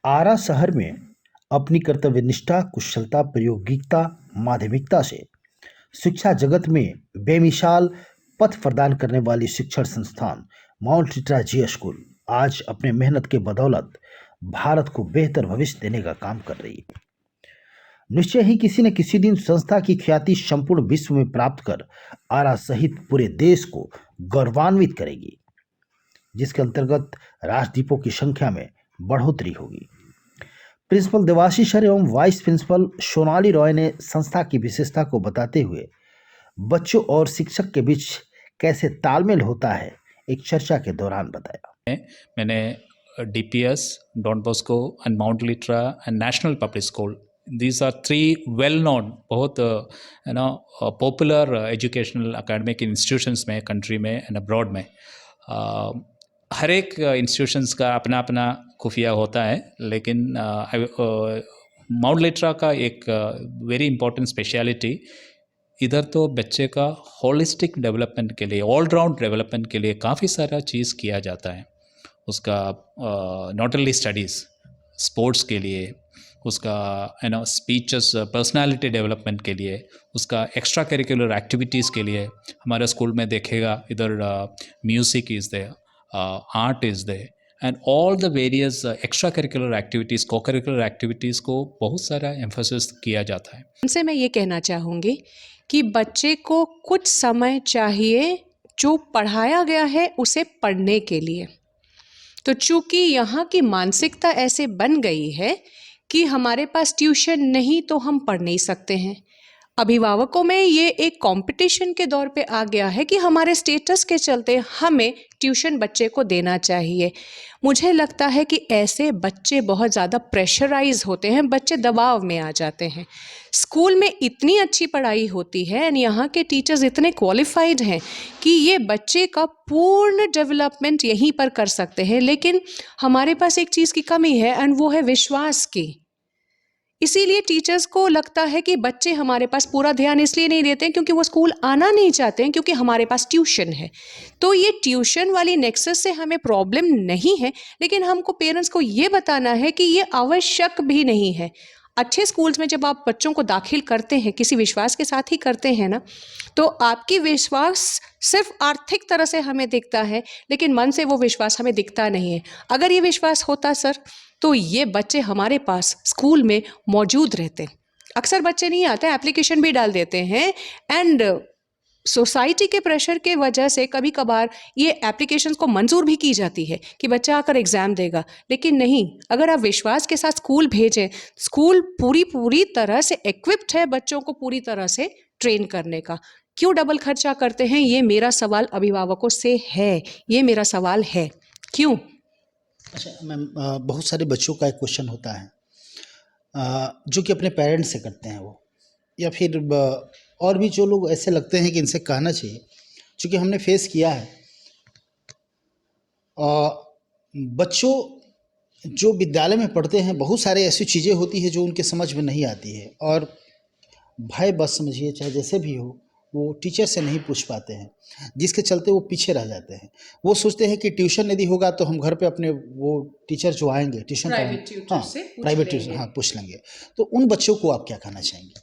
आरा शहर में अपनी कर्तव्यनिष्ठा, कुशलता, प्रायोगिकता, माध्यमिकता से शिक्षा जगत में बेमिसाल पथ प्रदान करने वाली शिक्षण संस्थान माउंट लिटरा जी स्कूल आज अपने मेहनत के बदौलत भारत को बेहतर भविष्य देने का काम कर रही है। निश्चय ही किसी न किसी दिन संस्था की ख्याति संपूर्ण विश्व में प्राप्त कर आरा सहित पूरे देश को गौरवान्वित करेगी, जिसके अंतर्गत राजदीपों की संख्या में बढ़ोतरी होगी। प्रिंसिपल देवाशीष सर एवं वाइस प्रिंसिपल सोनाली रॉय ने संस्था की विशेषता को बताते हुए बच्चों और शिक्षक के बीच कैसे तालमेल होता है एक चर्चा के दौरान बताया। मैंने DPS, Don Bosco and Mount Litera and National Public School, these are three well known, बहुत पॉपुलर एजुकेशनल एकेडमिक इंस्टीट्यूशंस में कंट्री में एंड अब्रॉड में। हर एक इंस्टीट्यूशंस का अपना अपना खुफिया होता है, लेकिन माउंट लिटरा का एक वेरी इंपॉर्टेंट स्पेशलिटी, इधर तो बच्चे का होलिस्टिक डेवलपमेंट के लिए, ऑल राउंड डेवलपमेंट के लिए काफ़ी सारा चीज़ किया जाता है। उसका नॉट ओनली स्टडीज़, स्पोर्ट्स के लिए, उसका स्पीचेस, पर्सनालिटी डेवलपमेंट के लिए, उसका एक्स्ट्रा करिकुलर एक्टिविटीज़ के लिए। हमारे स्कूल में देखेगा इधर music is there, art is there and all the various extra curricular activities, co curricular activities को बहुत सारा एम्फोसिस किया जाता है। उनसे मैं ये कहना चाहूँगी कि बच्चे को कुछ समय चाहिए जो पढ़ाया गया है उसे पढ़ने के लिए। तो चूँकि यहाँ की मानसिकता ऐसे बन गई है कि हमारे पास ट्यूशन नहीं तो हम पढ़ नहीं सकते हैं। अभिभावकों में ये एक कंपटीशन के दौर पे आ गया है कि हमारे स्टेटस के चलते हमें ट्यूशन बच्चे को देना चाहिए। मुझे लगता है कि ऐसे बच्चे बहुत ज़्यादा प्रेशराइज होते हैं, बच्चे दबाव में आ जाते हैं। स्कूल में इतनी अच्छी पढ़ाई होती है एंड यहाँ के टीचर्स इतने क्वालिफाइड हैं कि ये बच्चे का पूर्ण डेवलपमेंट यहीं पर कर सकते हैं, लेकिन हमारे पास एक चीज़ की कमी है एंड वो है विश्वास की। इसीलिए टीचर्स को लगता है कि बच्चे हमारे पास पूरा ध्यान इसलिए नहीं देते हैं क्योंकि वो स्कूल आना नहीं चाहते हैं, क्योंकि हमारे पास ट्यूशन है। तो ये ट्यूशन वाली नेक्सस से हमें प्रॉब्लम नहीं है, लेकिन हमको पेरेंट्स को ये बताना है कि ये आवश्यक भी नहीं है। अच्छे स्कूल्स में जब आप बच्चों को दाखिल करते हैं, किसी विश्वास के साथ ही करते हैं ना, तो आपकी विश्वास सिर्फ आर्थिक तरह से हमें दिखता है, लेकिन मन से वो विश्वास हमें दिखता नहीं है। अगर ये विश्वास होता सर, तो ये बच्चे हमारे पास स्कूल में मौजूद रहते। अक्सर बच्चे नहीं आते, एप्लीकेशन भी डाल देते हैं एंड सोसाइटी के प्रेशर के वजह से कभी कभार ये एप्लीकेशंस को मंजूर भी की जाती है कि बच्चा आकर एग्ज़ाम देगा, लेकिन नहीं, अगर आप विश्वास के साथ स्कूल भेजें, स्कूल पूरी तरह से इक्विप्ड है बच्चों को पूरी तरह से ट्रेन करने का। क्यों डबल खर्चा करते हैं, ये मेरा सवाल अभिभावकों से है, ये मेरा सवाल है, क्यों? अच्छा मैम, बहुत सारे बच्चों का एक क्वेश्चन होता है जो कि अपने पेरेंट्स से करते हैं वो, या फिर और भी जो लोग ऐसे लगते हैं कि इनसे कहना चाहिए, क्योंकि हमने फेस किया है। बच्चों जो विद्यालय में पढ़ते हैं, बहुत सारे ऐसी चीज़ें होती है जो उनके समझ में नहीं आती है, और भय बस समझिए चाहे जैसे भी हो, वो टीचर से नहीं पूछ पाते हैं, जिसके चलते वो पीछे रह जाते हैं। वो सोचते हैं कि ट्यूशन यदि होगा तो हम घर पे अपने वो टीचर जो आएंगे ट्यूशन प्राइवेट ट्यूशन हाँ पूछ लेंगे। तो उन बच्चों को आप क्या कहना चाहेंगे?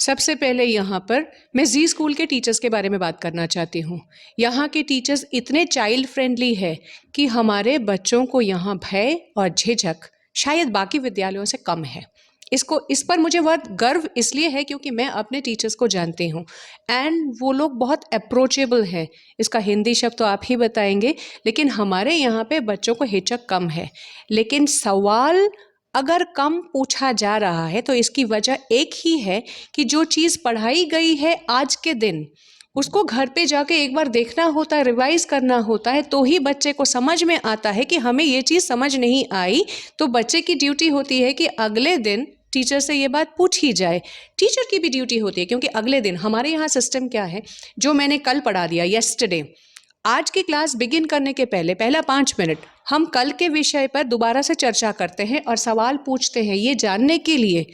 सबसे पहले यहाँ पर मैं जी स्कूल के टीचर्स के बारे में बात करना चाहती हूँ। यहाँ के टीचर्स इतने चाइल्ड फ्रेंडली है कि हमारे बच्चों को यहाँ भय और झिझक शायद बाकी विद्यालयों से कम है। इस पर मुझे बहुत गर्व इसलिए है क्योंकि मैं अपने टीचर्स को जानती हूँ एंड वो लोग बहुत अप्रोचेबल हैं। इसका हिंदी शब्द तो आप ही बताएंगे, लेकिन हमारे यहाँ पे बच्चों को हिचक कम है। लेकिन सवाल अगर कम पूछा जा रहा है तो इसकी वजह एक ही है कि जो चीज़ पढ़ाई गई है आज के दिन, उसको घर पे जाके एक बार देखना होता है, रिवाइज करना होता है, तो ही बच्चे को समझ में आता है कि हमें ये चीज़ समझ नहीं आई। तो बच्चे की ड्यूटी होती है कि अगले दिन टीचर से ये बात पूछी जाए। टीचर की भी ड्यूटी होती है, क्योंकि अगले दिन हमारे यहाँ सिस्टम क्या है, जो मैंने कल पढ़ा दिया यस्टरडे, आज की क्लास बिगिन करने के पहला 5 मिनट हम कल के विषय पर दोबारा से चर्चा करते हैं और सवाल पूछते हैं, ये जानने के लिए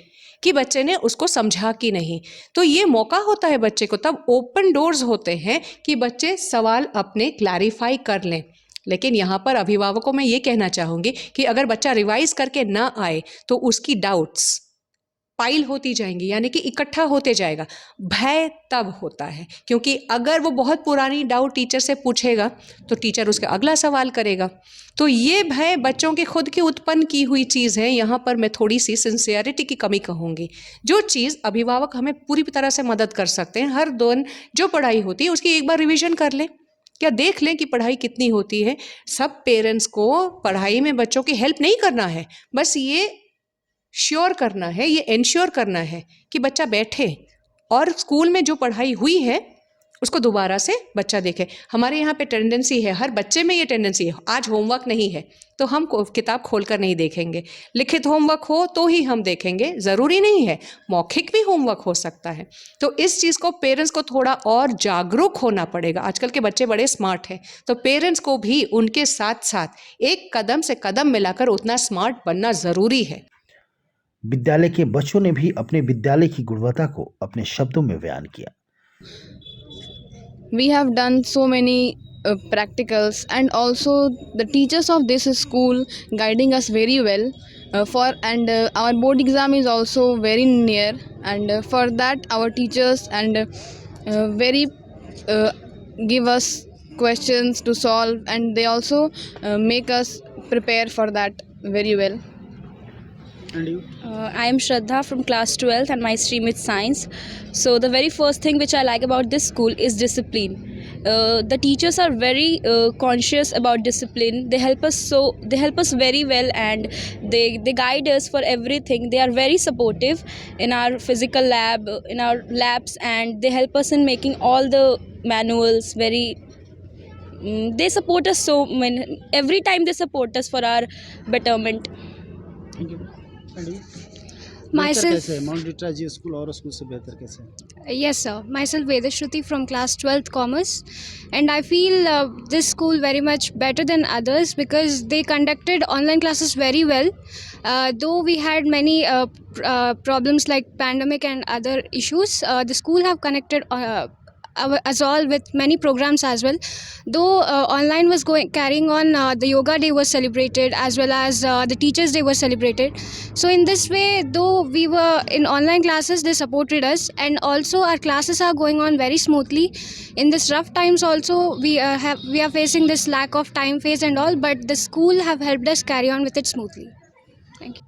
कि बच्चे ने उसको समझा कि नहीं। तो ये मौका होता है बच्चे को, तब ओपन डोर्स होते हैं कि बच्चे सवाल अपने क्लैरिफाई कर लें। लेकिन यहाँ पर अभिभावकों में ये कहना चाहूँगी कि अगर बच्चा रिवाइज करके ना आए तो उसकी डाउट्स पाइल होती जाएंगी, यानी कि इकट्ठा होते जाएगा। भय तब होता है क्योंकि अगर वो बहुत पुरानी डाउट टीचर से पूछेगा तो टीचर उसका अगला सवाल करेगा। तो ये भय बच्चों के खुद की उत्पन्न की हुई चीज़ है। यहाँ पर मैं थोड़ी सी सिंसियरिटी की कमी कहूँगी। जो चीज़ अभिभावक हमें पूरी तरह से मदद कर सकते हैं, हर दिन जो पढ़ाई होती है उसकी एक बार रिविज़न कर लें, क्या देख लें कि पढ़ाई कितनी होती है। सब पेरेंट्स को पढ़ाई में बच्चों की हेल्प नहीं करना है, बस ये श्योर करना है, ये इंश्योर करना है कि बच्चा बैठे और स्कूल में जो पढ़ाई हुई है उसको दोबारा से बच्चा देखे। हमारे यहाँ पे टेंडेंसी है, हर बच्चे में ये टेंडेंसी है, आज होमवर्क नहीं है तो हम किताब खोलकर नहीं देखेंगे, लिखित होमवर्क हो तो ही हम देखेंगे, ज़रूरी नहीं है, मौखिक भी होमवर्क हो सकता है। तो इस चीज़ को पेरेंट्स को थोड़ा और जागरूक होना पड़ेगा। आजकल के बच्चे बड़े स्मार्ट हैं, तो पेरेंट्स को भी उनके साथ साथ एक कदम से कदम मिलाकर उतना स्मार्ट बनना ज़रूरी है। विद्यालय के बच्चों ने भी अपने विद्यालय की गुणवत्ता को अपने शब्दों में बयान किया। We have done so many practicals, and also the teachers of this school guiding us very well our board exam is also very near, and for that our teachers and very give us questions to solve, and they also make us prepare for that very well. I am Shraddha from class 12th and my stream is science. So the very first thing which I like about this school is discipline. The teachers are very conscious about discipline. They help us very well, and they guide us for everything. They are very supportive in our physical lab, in our labs, and they help us in making all the manuals they support us so many, every time they support us for our betterment. Myself, Mount Litera Zee school और school से बेहतर कैसे है? yes sir, myself Vedashruti from class 12th commerce, and I feel this school very much better than others because they conducted online classes very well. Though we had many problems like pandemic and other issues, the school have connected us all with many programs as well. Though online was carrying on, the yoga day was celebrated as well as the teachers day was celebrated. So in this way, though we were in online classes, they supported us, and also our classes are going on very smoothly. In this rough times also, we are facing this lack of time phase and all, but the school have helped us carry on with it smoothly. Thank you.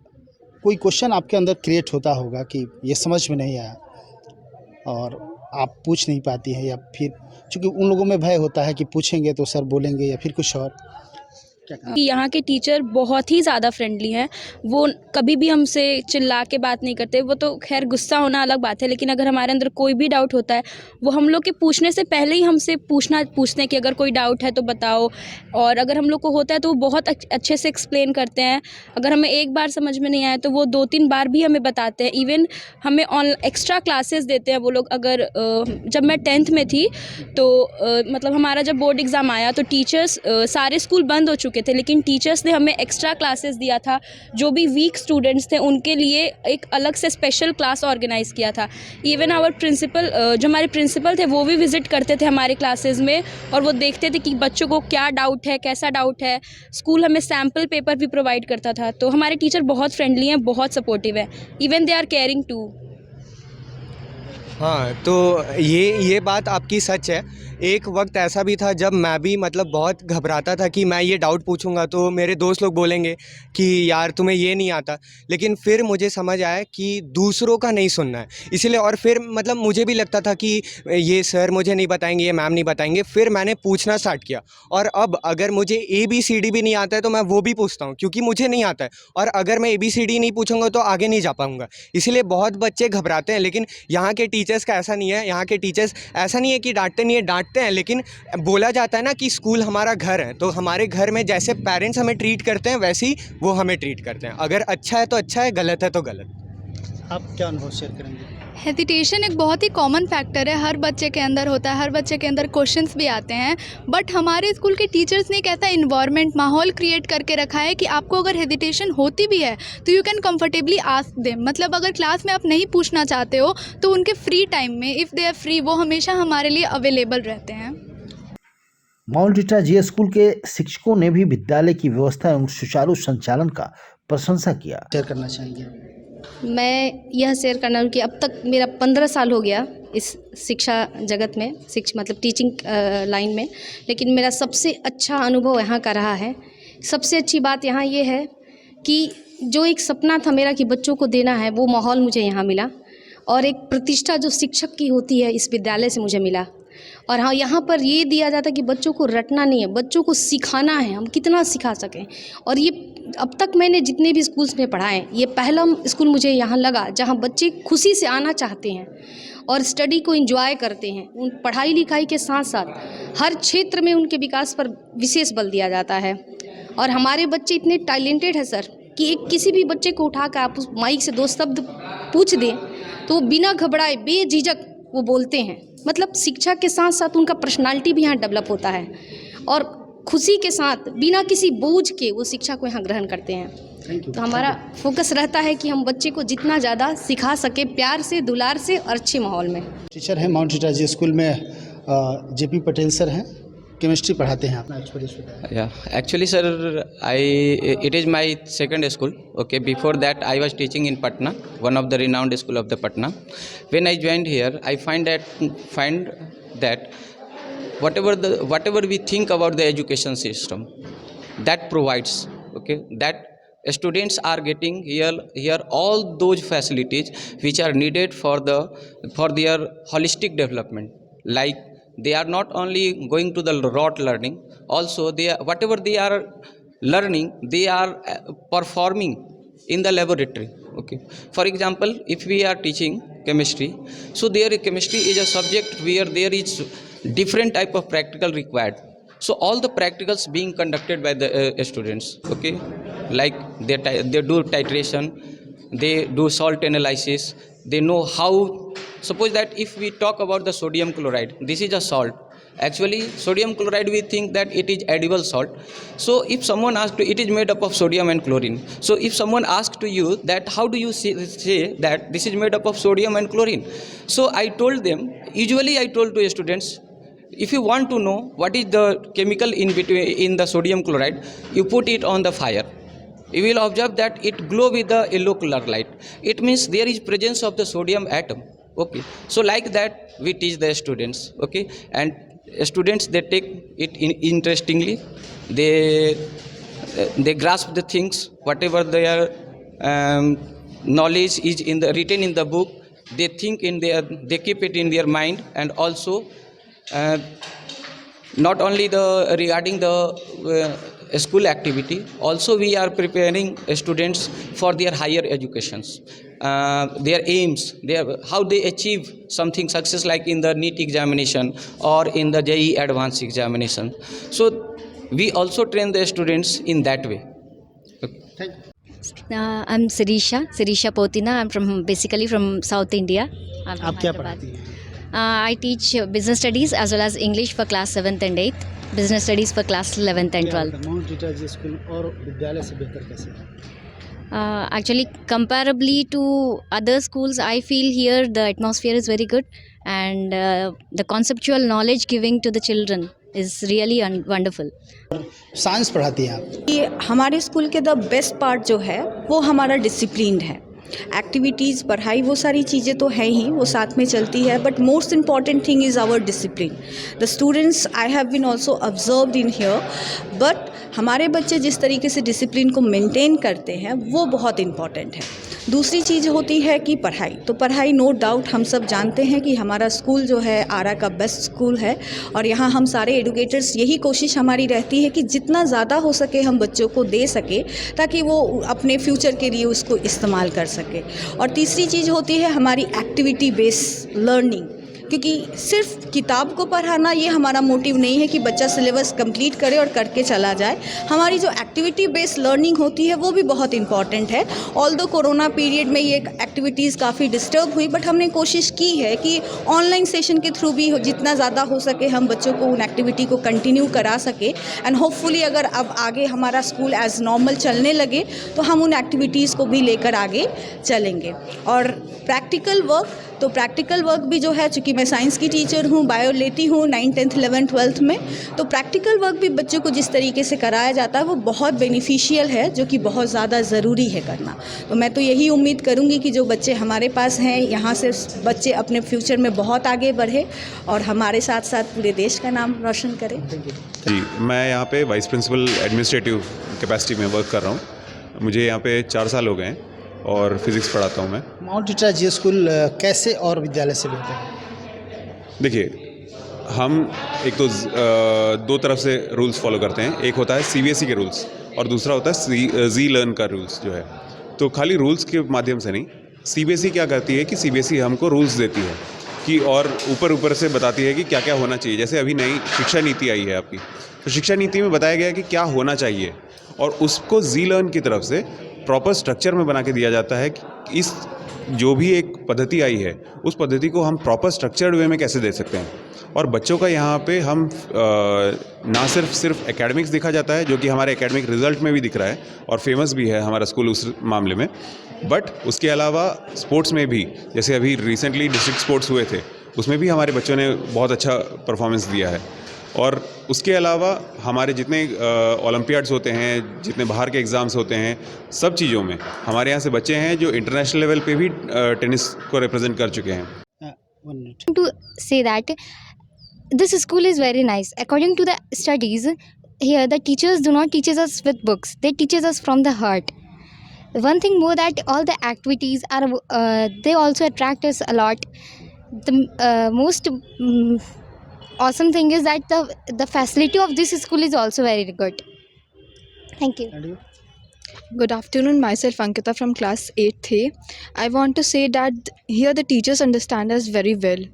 कोई question आपके अंदर create होता होगा कि ये समझ में नहीं आया और आप पूछ नहीं पाती हैं, या फिर चूँकि उन लोगों में भय होता है कि पूछेंगे तो सर बोलेंगे या फिर कुछ और, कि यहाँ के टीचर बहुत ही ज़्यादा फ्रेंडली हैं। वो कभी भी हमसे चिल्ला के बात नहीं करते। वो तो खैर गुस्सा होना अलग बात है, लेकिन अगर हमारे अंदर कोई भी डाउट होता है, वो हम लोग के पूछने से पहले ही हमसे पूछते हैं कि अगर कोई डाउट है तो बताओ, और अगर हम लोग को होता है तो वो बहुत अच्छे से एक्सप्लेन करते हैं। अगर हमें एक बार समझ में नहीं आया तो वो 2-3 बार भी हमें बताते हैं। इवन हमें एक्स्ट्रा क्लासेस देते हैं वो लोग। अगर जब मैं 10th में थी तो मतलब हमारा जब बोर्ड एग्ज़ाम आया तो टीचर्स सारे स्कूल बंद हो चुके थे, लेकिन टीचर्स ने हमें एक्स्ट्रा क्लासेस दिया था। जो भी वीक स्टूडेंट्स थे उनके लिए एक अलग से स्पेशल क्लास ऑर्गेनाइज़ किया था। इवन आवर प्रिंसिपल, जो हमारे प्रिंसिपल थे, वो भी विज़िट करते थे हमारे क्लासेस में, और वो देखते थे कि बच्चों को क्या डाउट है, कैसा डाउट है। स्कूल हमें सैम्पल पेपर भी प्रोवाइड करता था। तो हमारे टीचर बहुत फ्रेंडली हैं, बहुत सपोर्टिव हैं। Even they are caring too. हाँ, तो ये बात आपकी सच है। एक वक्त ऐसा भी था जब मैं भी मतलब बहुत घबराता था कि मैं ये डाउट पूछूंगा तो मेरे दोस्त लोग बोलेंगे कि यार तुम्हें ये नहीं आता, लेकिन फिर मुझे समझ आया कि दूसरों का नहीं सुनना है। इसलिए और फिर मतलब मुझे भी लगता था कि ये सर मुझे नहीं बताएंगे, ये मैम नहीं बताएंगे। फिर मैंने पूछना स्टार्ट किया, और अब अगर मुझे ABCD भी नहीं आता है तो मैं वो भी पूछता हूँ, क्योंकि मुझे नहीं आता है। और अगर मैं ABCD नहीं पूछूंगा तो आगे नहीं जा पाऊँगा। इसलिए बहुत बच्चे घबराते हैं, लेकिन यहाँ के टीचर्स का ऐसा नहीं है। यहाँ के टीचर्स ऐसा नहीं है कि डांटते नहीं है, डांटते हैं, लेकिन बोला जाता है ना कि स्कूल हमारा घर है, तो हमारे घर में जैसे पेरेंट्स हमें ट्रीट करते हैं वैसे ही वो हमें ट्रीट करते हैं। अगर अच्छा है तो अच्छा है, गलत है तो गलत। आप क्या अनुभव शेयर करेंगे? हेजिटेशन एक बहुत ही कॉमन फैक्टर है, हर बच्चे के अंदर होता है, हर बच्चे के अंदर क्वेश्चंस भी आते हैं। बट हमारे स्कूल के टीचर्स ने एक ऐसा इन्वायरमेंट, माहौल क्रिएट करके रखा है कि आपको अगर हेजिटेशन होती भी है तो you can comfortably ask them. मतलब अगर क्लास में आप नहीं पूछना चाहते हो तो उनके फ्री टाइम में, इफ़ दे आर फ्री, वो हमेशा हमारे लिए अवेलेबल रहते हैं। माउंट इटा जी स्कूल के शिक्षकों ने भी विद्यालय की व्यवस्था एवं सुचारू संचालन का प्रशंसा किया। शेयर करना चाहेंगे? मैं यह शेयर करना हूँ कि अब तक मेरा 15 साल हो गया इस शिक्षा जगत में, मतलब टीचिंग लाइन में, लेकिन मेरा सबसे अच्छा अनुभव यहाँ का रहा है। सबसे अच्छी बात यहाँ ये है कि जो एक सपना था मेरा कि बच्चों को देना है, वो माहौल मुझे यहाँ मिला, और एक प्रतिष्ठा जो शिक्षक की होती है इस विद्यालय से मुझे मिला। और हाँ, यहाँ पर ये दिया जाता है कि बच्चों को रटना नहीं है, बच्चों को सिखाना है, हम कितना सिखा सकें। और ये अब तक मैंने जितने भी स्कूल्स में पढ़ाए, ये पहला स्कूल मुझे यहाँ लगा जहाँ बच्चे खुशी से आना चाहते हैं और स्टडी को एंजॉय करते हैं। उन पढ़ाई लिखाई के साथ साथ हर क्षेत्र में उनके विकास पर विशेष बल दिया जाता है। और हमारे बच्चे इतने टैलेंटेड हैं सर कि एक किसी भी बच्चे को उठाकर आप उस माइक से 2 शब्द पूछ दें तो वो बिना घबराए बेझिझक वो बोलते हैं। मतलब शिक्षा के साथ साथ उनका पर्सनालिटी भी यहाँ डेवलप होता है और खुशी के साथ बिना किसी बोझ के वो शिक्षा को यहाँ ग्रहण करते हैं। तो हमारा फोकस रहता है कि हम बच्चे को जितना ज़्यादा सिखा सके, प्यार से, दुलार से और अच्छे माहौल में। टीचर हैं माउंट इटा जी स्कूल में, जेपी पटेल सर हैं, केमिस्ट्री पढ़ाते हैं। अपना एक्सपीरियंस बताएं। Yeah, actually, sir, it is my second school. Okay, before that, I was teaching in Patna, one of the renowned school of the Patna. When I joined here, I find that whatever we think about the education system, that provides, okay, that students are getting here all those facilities which are needed for their holistic development. Like, they are not only going to the rote learning, also whatever they are learning, they are performing in the laboratory. Okay, for example, if we are teaching chemistry, so there chemistry is a subject where there is different type of practical required. So all the practicals being conducted by the students. Okay, like they do titration, they do salt analysis, they know how. Suppose that if we talk about the sodium chloride, this is a salt. Actually, sodium chloride, we think that it is edible salt. So if someone asks to, it is made up of sodium and chlorine. So if someone asks to you that how do you say that this is made up of sodium and chlorine? So I told them, usually I told to students, if you want to know what is the chemical in the sodium chloride, you put it on the fire. You will observe that it glow with the yellow color light. It means there is presence of the sodium atom. Okay, so like that we teach the students. Okay, and students, they take it interestingly. They grasp the things, whatever their knowledge is written in the book. They think they keep it in their mind. And also not only regarding the school activity, also we are preparing students for their higher educations, their aims, how they achieve something success, like in the NEET examination or in the JEE advanced examination. So we also train the students in that way. Okay. Thank you. I'm Sirisha Potina. I'm basically from South India. आप क्या पढ़ाती हैं? I teach business studies as well as English for class 7th and 8th, business studies for class 11th and 12th. Mount इटा जी school और विद्यालय से बेहतर कैसे है? Actually, comparably to other schools, I feel here the atmosphere is very good, and the conceptual knowledge giving to the children is really wonderful. Science पढ़ाती हैं आप? ये हमारे स्कूल के द बेस्ट पार्ट जो है वो हमारा डिसिप्लिन है। एक्टिविटीज़, पढ़ाई, वो सारी चीज़ें तो हैं ही, वो साथ में चलती है, but most important thing is our discipline. The students I have been also observed in here, but हमारे बच्चे जिस तरीके से डिसिप्लिन को मेंटेन करते हैं वो बहुत इम्पॉर्टेंट है। दूसरी चीज़ होती है कि पढ़ाई, तो पढ़ाई नो डाउट हम सब जानते हैं कि हमारा स्कूल जो है आरा का बेस्ट स्कूल है, और यहाँ हम सारे एडुकेटर्स यही कोशिश हमारी रहती है कि जितना ज़्यादा हो सके हम बच्चों को दे सके ताकि वो अपने फ्यूचर के लिए उसको इस्तेमाल कर सके। और तीसरी चीज़ होती है हमारी एक्टिविटी बेस्ड लर्निंग, क्योंकि सिर्फ किताब को पढ़ाना ये हमारा मोटिव नहीं है कि बच्चा सिलेबस कंप्लीट करे और करके चला जाए। हमारी जो एक्टिविटी बेस्ड लर्निंग होती है वो भी बहुत इंपॉर्टेंट है। ऑल्दो कोरोना पीरियड में ये एक्टिविटीज़ काफ़ी डिस्टर्ब हुई, बट हमने कोशिश की है कि ऑनलाइन सेशन के थ्रू भी जितना ज़्यादा हो सके हम बच्चों को उन एक्टिविटी को कंटिन्यू करा सके। एंड होपफुली अगर अब आगे हमारा स्कूल एज नॉर्मल चलने लगे तो हम उन एक्टिविटीज़ को भी लेकर आगे चलेंगे। और प्रैक्टिकल वर्क तो प्रैक्टिकल वर्क भी जो है, चूँकि मैं साइंस की टीचर हूँ, बायो लेती हूँ 9th 10th 11th 12th में, तो प्रैक्टिकल वर्क भी बच्चों को जिस तरीके से कराया जाता है वो बहुत बेनिफिशियल है, जो कि बहुत ज़्यादा ज़रूरी है करना। तो मैं तो यही उम्मीद करूँगी कि जो बच्चे हमारे पास हैं, यहाँ से बच्चे अपने फ्यूचर में बहुत आगे बढ़े और हमारे साथ साथ पूरे देश का नाम रोशन करें। जी, मैं यहाँ पे वाइस प्रिंसिपल एडमिनिस्ट्रेटिव कैपेसिटी में वर्क कर रहा हूँ। मुझे यहाँ पे 4 साल हो गए हैं और फिज़िक्स पढ़ाता हूँ मैं। माउंट लिट्रा जी स्कूल कैसे और विद्यालय से बेहतर है? देखिए, हम एक तो 2 तरफ से रूल्स फॉलो करते हैं। एक होता है CBSE के रूल्स और दूसरा होता है जी लर्न का रूल्स जो है। तो खाली रूल्स के माध्यम से नहीं, CBSE क्या करती है कि CBSE हमको रूल्स देती है कि और ऊपर से बताती है कि क्या क्या होना चाहिए। जैसे अभी नई शिक्षा नीति आई है आपकी, तो शिक्षा नीति में बताया गया है कि क्या होना चाहिए और उसको जी लर्न की तरफ से प्रॉपर स्ट्रक्चर में बना के दिया जाता है कि इस जो भी एक पद्धति आई है उस पद्धति को हम प्रॉपर स्ट्रक्चर्ड वे में कैसे दे सकते हैं। और बच्चों का यहाँ पे हम ना सिर्फ एकेडमिक्स दिखा जाता है, जो कि हमारे एकेडमिक रिजल्ट में भी दिख रहा है और फेमस भी है हमारा स्कूल उस मामले में, बट उसके अलावा स्पोर्ट्स में भी, जैसे अभी रिसेंटली डिस्ट्रिक्ट स्पोर्ट्स हुए थे, उसमें भी हमारे बच्चों ने बहुत अच्छा परफॉर्मेंस दिया है। और उसके अलावा हमारे जितने ओलंपियाड्स होते हैं, जितने बाहर के एग्ज़ाम्स होते हैं, सब चीज़ों में हमारे यहाँ से बच्चे हैं जो इंटरनेशनल लेवल पे भी टेनिस को रिप्रेजेंट कर चुके हैं। To say that this school is very nice. According to the studies, here the teachers do not teach us with books. They teach us from the heart. One thing more, that all the activities are they also attract us a lot. The most awesome thing is that the facility of this school is also very good. Thank you. Good afternoon, myself Ankita from class 8th A. I want to say that here the teachers understand us very well.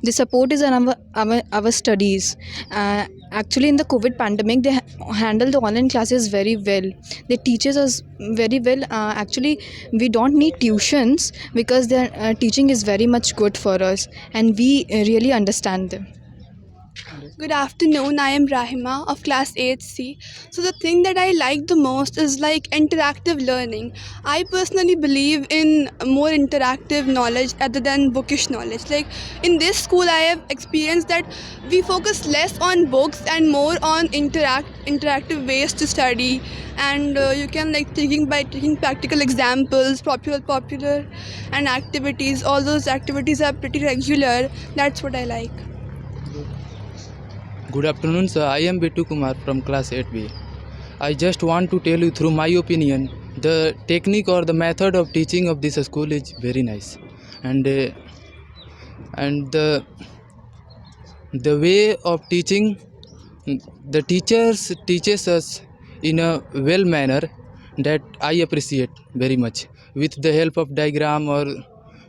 The support is on our studies. Actually, in the COVID pandemic, they handle the online classes very well. They teach us very well. Actually, we don't need tuitions because their teaching is very much good for us and we really understand them. Good afternoon, I am Rahima of class 8C. So the thing that I like the most is like interactive learning. I personally believe in more interactive knowledge other than bookish knowledge. Like in this school I have experienced that we focus less on books and more on interactive ways to study, and you can like by taking practical examples, popular and activities. All those activities are pretty regular. That's what I like. Good afternoon, sir. I am Bittu Kumar from class 8B. I just want to tell you through my opinion, the technique or the method of teaching of this school is very nice, and the way of teaching, the teachers teaches us in a well manner that I appreciate very much. With the help of diagram or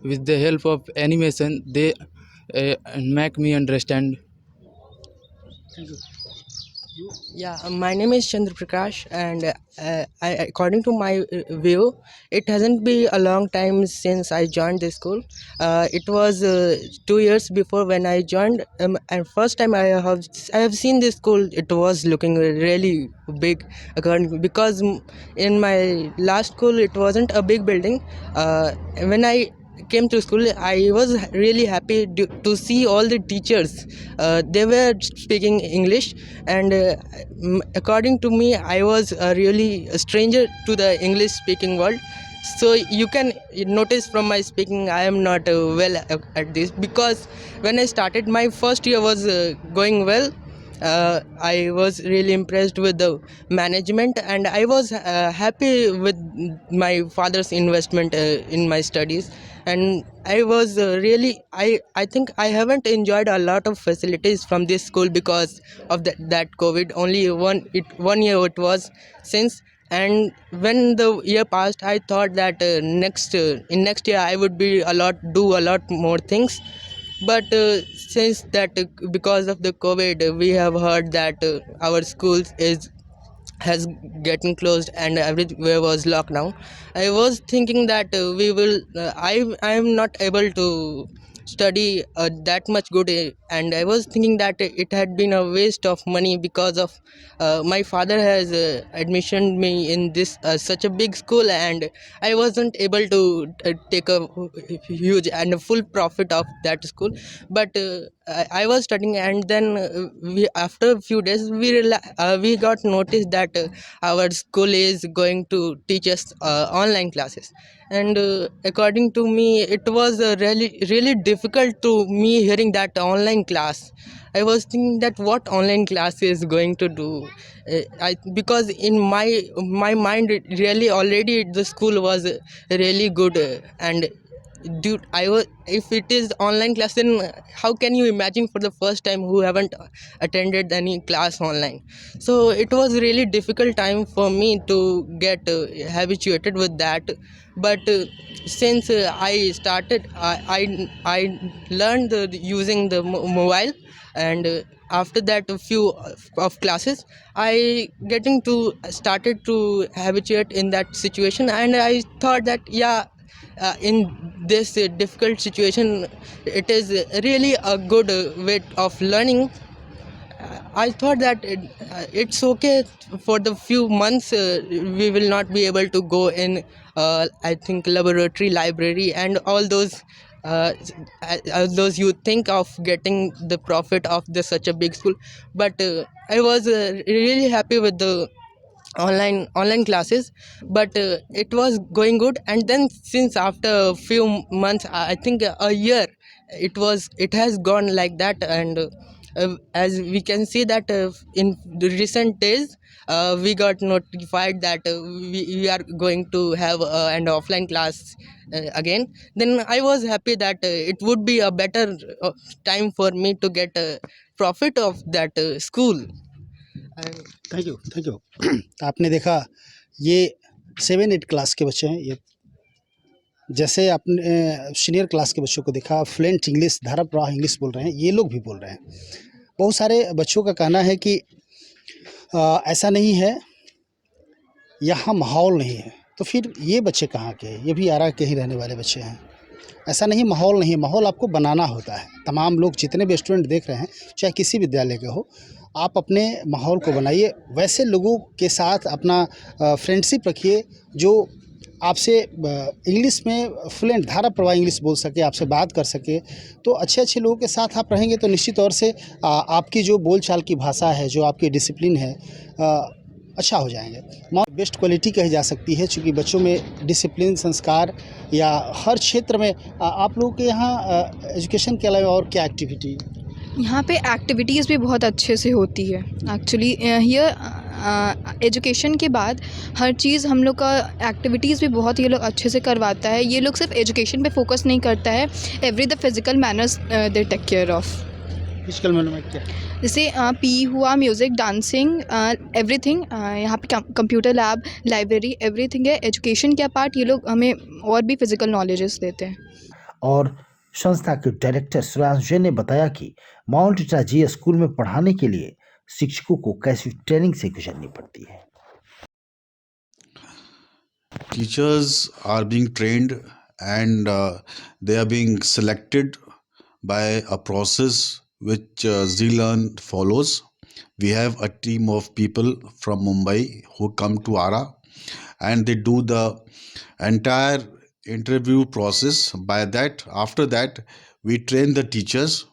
with the help of animation, they make me understand. Yeah, my name is Chandra Prakash, and according to my view, it hasn't been a long time since I joined this school. It was 2 years before when I joined, and first time I have seen this school. It was looking really big, because in my last school it wasn't a big building. When I came to school, I was really happy to see all the teachers. They were speaking English, and according to me, I was really a stranger to the English speaking world. So you can notice from my speaking, I am not well at this, because when I started, my first year was going well. I was really impressed with the management, and I was happy with my father's investment in my studies. And I was really, I think I haven't enjoyed a lot of facilities from this school because of that COVID. Only one year it was since. And when the year passed, I thought that in next year I would do a lot more things. But since that, because of the COVID, we have heard that our schools has getting closed and everywhere was locked down. I was thinking that I am not able to study that much good and I was thinking that it had been a waste of money because of my father has admissioned me in this such a big school, and I wasn't able to take a huge and a full profit of that school. But I was studying, and then after a few days we got notice that our school is going to teach us online classes, and according to me it was really difficult to me hearing that online class. I was thinking that what online class is going to do. Because in my mind really already the school was really good, and dude, I was, if it is online class, then how can you imagine for the first time who haven't attended any class online. So it was really difficult time for me to get habituated with that. But since I started, I learned using the mobile, and after that a few of classes I getting to started to habituate in that situation, and I thought that yeah, in this difficult situation it is really a good way of learning. I thought that it's okay for the few months we will not be able to go in I think laboratory, library, and uh, all those you think of getting the profit of such a big school. But I was really happy with the online classes, but it was going good. And then since after a few months, I think a year, it has gone like that. And as we can see that in the recent days we got notified that we are going to have an offline class again. Then I was happy that it would be a better time for me to get profit of that school. Thank you आपने देखा ये 7-8 class के बच्चे हैं। ये जैसे आपने senior class के बच्चों को देखा, फ्लुएंट इंग्लिश, धारा प्रवाह इंग्लिश बोल रहे हैं, ये लोग भी बोल रहे हैं। बहुत सारे बच्चों का कहना है कि ऐसा नहीं है, यहाँ माहौल नहीं है। तो फिर ये बच्चे कहाँ के हैं? ये भी आरा के ही रहने वाले बच्चे हैं। ऐसा नहीं माहौल नहीं है, माहौल आपको बनाना होता है। तमाम लोग जितने भी स्टूडेंट देख रहे हैं, चाहे किसी विद्यालय के हो, आप अपने माहौल को बनाइए, वैसे लोगों के साथ अपना फ्रेंडशिप रखिए जो आपसे इंग्लिश में फ्लुएंट धारा प्रवाह इंग्लिश बोल सके, आपसे बात कर सके। तो अच्छे लोगों के साथ आप रहेंगे तो निश्चित तौर से आपकी जो बोलचाल की भाषा है, जो आपकी डिसिप्लिन है, अच्छा हो जाएंगे। बेस्ट क्वालिटी कही जा सकती है, चूँकि बच्चों में डिसिप्लिन, संस्कार या हर क्षेत्र में आप लोगों के यहाँ एजुकेशन के अलावा और क्या एक्टिविटी? यहाँ पे एक्टिविटीज़ भी बहुत अच्छे से होती है। एक्चुअली हियर एजुकेशन के बाद हर चीज़ हम लोग का एक्टिविटीज़ भी बहुत ये लोग अच्छे से करवाता है। ये लोग सिर्फ एजुकेशन पे फोकस नहीं करता है, every the physical manners they take care of. Physical manner में क्या? जैसे पी हुआ, म्यूज़िक, डांसिंग, एवरीथिंग। यहाँ पे कंप्यूटर लैब, लाइब्रेरी, एवरीथिंग है। एजुकेशन का पार्ट ये लोग हमें और भी फिज़िकल नॉलेजेस देते हैं। और संस्था के डायरेक्टर सुरेश जैन ने बताया कि माउंट इटा जी स्कूल में पढ़ाने के लिए शिक्षकों को कैसी ट्रेनिंग से गुजरनी पड़ती है। Teachers are being trained and they are being selected by a process which ZLearn follows. We have a team of people from Mumbai who come to ARA and they do the entire interview process. After that, we train the teachers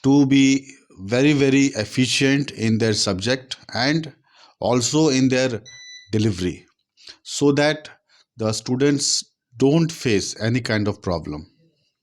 to be very efficient in their subject and also in their delivery, so that the students don't face any kind of problem.